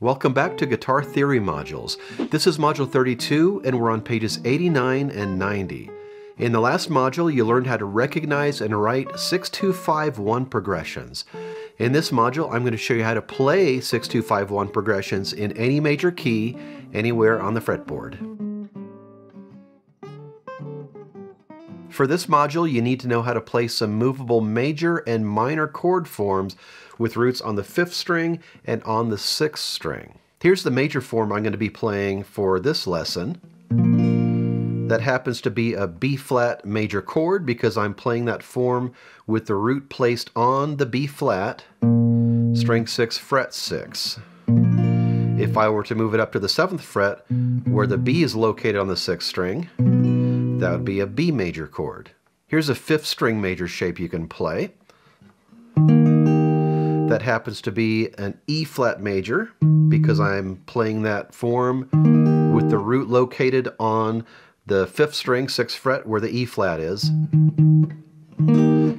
Welcome back to Guitar Theory Modules. This is Module 32 and we're on pages 89 and 90. In the last module you learned how to recognize and write 6-2-5-1 progressions. In this module I'm going to show you how to play 6-2-5-1 progressions in any major key anywhere on the fretboard. For this module you need to know how to play some movable major and minor chord forms with roots on the 5th string and on the 6th string. Here's the major form I'm going to be playing for this lesson. That happens to be a B-flat major chord because I'm playing that form with the root placed on the B-flat, string 6, fret 6. If I were to move it up to the 7th fret, where the B is located on the 6th string, that would be a B major chord. Here's a 5th string major shape you can play. That happens to be an E-flat major because I'm playing that form with the root located on the 5th string, 6th fret, where the E-flat is.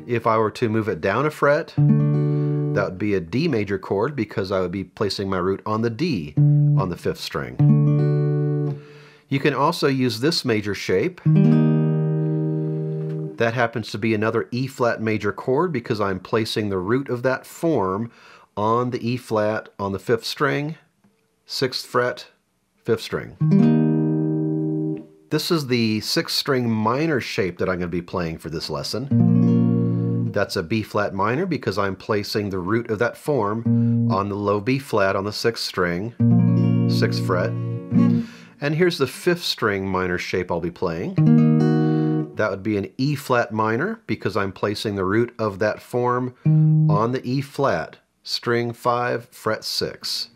If I were to move it down a fret, that would be a D major chord because I would be placing my root on the D on the 5th string. You can also use this major shape. That happens to be another E-flat major chord because I'm placing the root of that form on the E-flat on the 5th string, 6th fret, 5th string. This is the 6th string minor shape that I'm going to be playing for this lesson. That's a B-flat minor because I'm placing the root of that form on the low B-flat on the 6th string, 6th fret. And here's the 5th string minor shape I'll be playing. That would be an E-flat minor because I'm placing the root of that form on the E-flat, string 5, fret 6.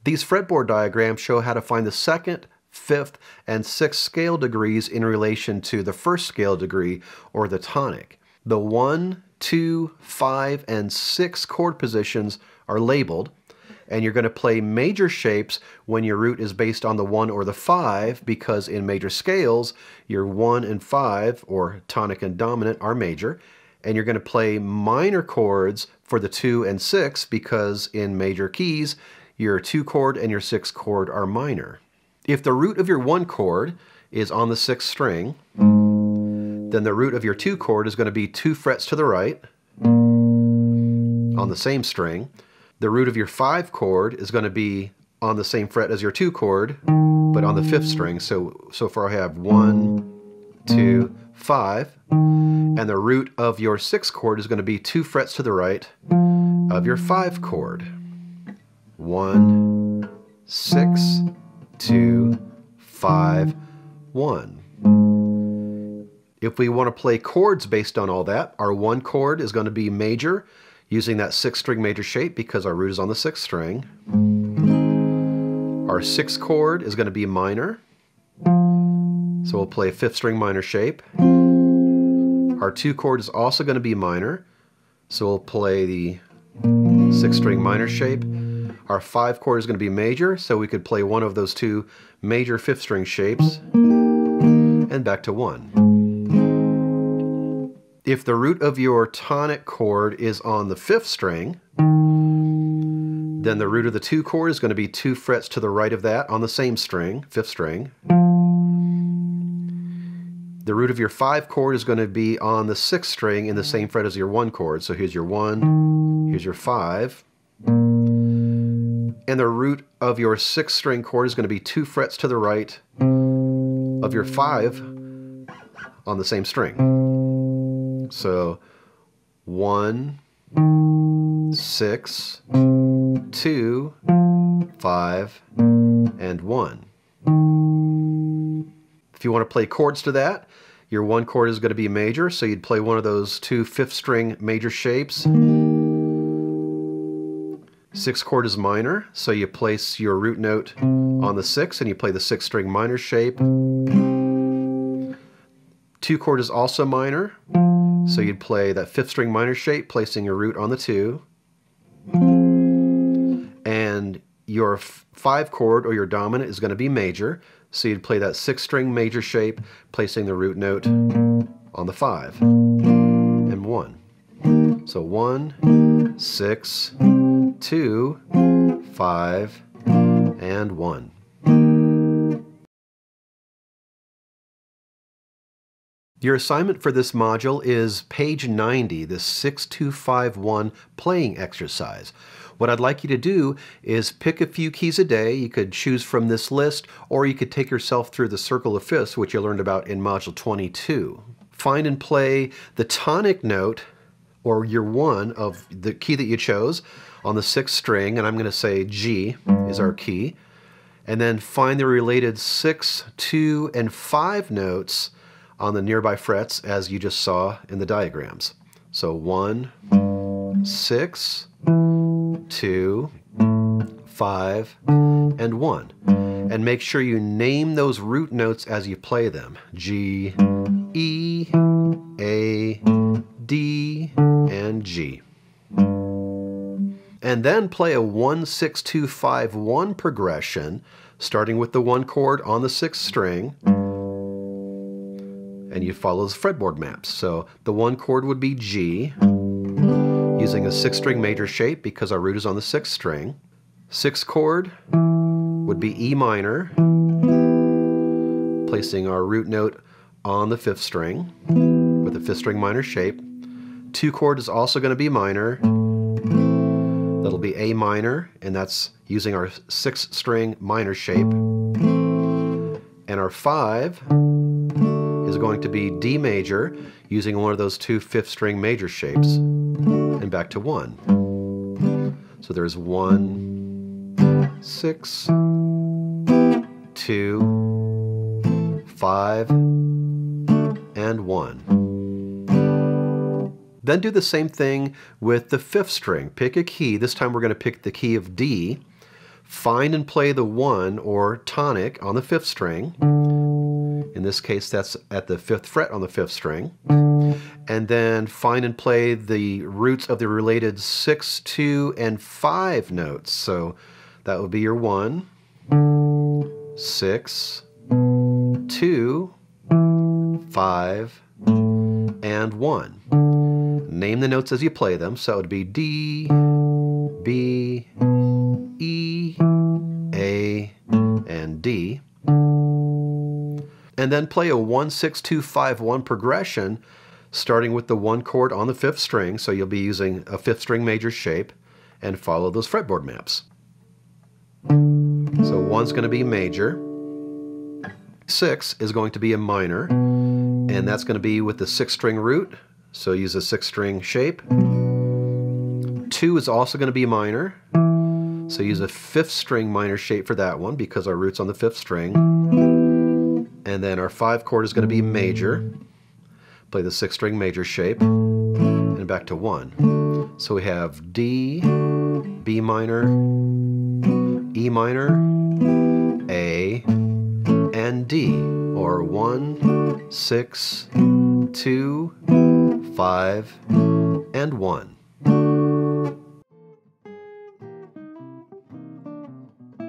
These fretboard diagrams show how to find the 2nd, 5th, and 6th scale degrees in relation to the 1st scale degree, or the tonic. The 1, 2, 5, and 6 chord positions are labeled, and you're going to play major shapes when your root is based on the 1 or the 5, because in major scales, your 1 and 5, or tonic and dominant, are major, and you're going to play minor chords for the 2 and 6, because in major keys, your 2 chord and your 6 chord are minor. If the root of your 1 chord is on the 6th string, then the root of your 2 chord is going to be 2 frets to the right on the same string. The root of your 5 chord is going to be on the same fret as your 2 chord, but on the 5th string. So far I have 1, 2, 5. And the root of your 6 chord is going to be 2 frets to the right of your 5 chord. 1, 6, 2, 5, 1. If we want to play chords based on all that, our 1 chord is going to be major, using that 6th string major shape because our root is on the 6th string. Our 6th chord is going to be minor, so we'll play a 5th string minor shape. Our 2 chord is also going to be minor, so we'll play the 6th string minor shape. Our 5 chord is going to be major, so we could play one of those 2 major 5th string shapes, and back to 1. If the root of your tonic chord is on the 5th string, then the root of the 2 chord is going to be 2 frets to the right of that on the same string, 5th string. The root of your 5 chord is going to be on the 6th string in the same fret as your 1 chord. So here's your 1, here's your 5. And the root of your 6th string chord is going to be 2 frets to the right of your 5 on the same string. So 1, 6, 2, 5, and 1. If you want to play chords to that, your 1 chord is going to be major, so you'd play one of those 2 5th string major shapes. 6th chord is minor, so you place your root note on the 6 and you play the 6th string minor shape. 2 chord is also minor, so you'd play that 5th string minor shape, placing your root on the 2. And your 5 chord, or your dominant, is going to be major, so you'd play that 6th string major shape, placing the root note on the 5, and 1. So 1, 6, 2, 5, and 1. Your assignment for this module is page 90, this 6251 playing exercise. What I'd like you to do is pick a few keys a day. You could choose from this list, or you could take yourself through the circle of fifths, which you learned about in module 22. Find and play the tonic note, or your 1 of the key that you chose on the 6th string, and I'm going to say G is our key. And then find the related 6, 2, and 5 notes on the nearby frets as you just saw in the diagrams. So 1, 6, 2, 5, and 1. And make sure you name those root notes as you play them. G, E, A, D, and G. And then play a 1, 6, 2, 5, 1 progression, starting with the 1 chord on the 6th string. And you follow the fretboard maps. So the 1 chord would be G, using a 6th string major shape because our root is on the 6th string. 6th chord would be E minor, placing our root note on the 5th string with a 5th string minor shape. 2 chord is also going to be minor. That'll be A minor, and that's using our 6th string minor shape. And our 5 is going to be D major, using one of those 2 5th string major shapes, and back to 1. So there's 1, 6, 2, 5, and 1. Then do the same thing with the 5th string. Pick a key. This time we're going to pick the key of D. Find and play the 1 or tonic on the 5th string. In this case, that's at the 5th fret on the 5th string. And then find and play the roots of the related 6, 2, and 5 notes. So that would be your 1, 6, 2, 5, and 1. Name the notes as you play them. So it would be D, B, E, A, and D. And then play a 1, 6, 2, 5, 1 progression, starting with the 1 chord on the 5th string, so you'll be using a 5th string major shape, and follow those fretboard maps. So 1's going to be major, 6 is going to be a minor, and that's going to be with the 6th string root, so use a 6th string shape. 2 is also going to be minor, so use a 5th string minor shape for that one because our root's on the 5th string. And then our 5 chord is going to be major. Play the 6th string major shape, and back to 1. So we have D, B minor, E minor, A, and D, or 1, 6, 2, 5, and 1.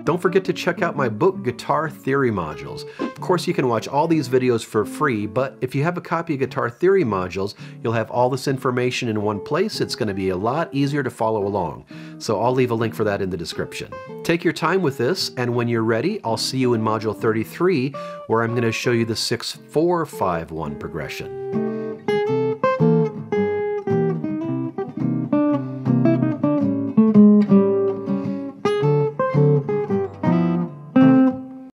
Don't forget to check out my book, Guitar Theory Modules. Of course, you can watch all these videos for free, but if you have a copy of Guitar Theory Modules, you'll have all this information in one place. It's going to be a lot easier to follow along. So I'll leave a link for that in the description. Take your time with this, and when you're ready, I'll see you in Module 33, where I'm going to show you the 6-4-5-1 progression.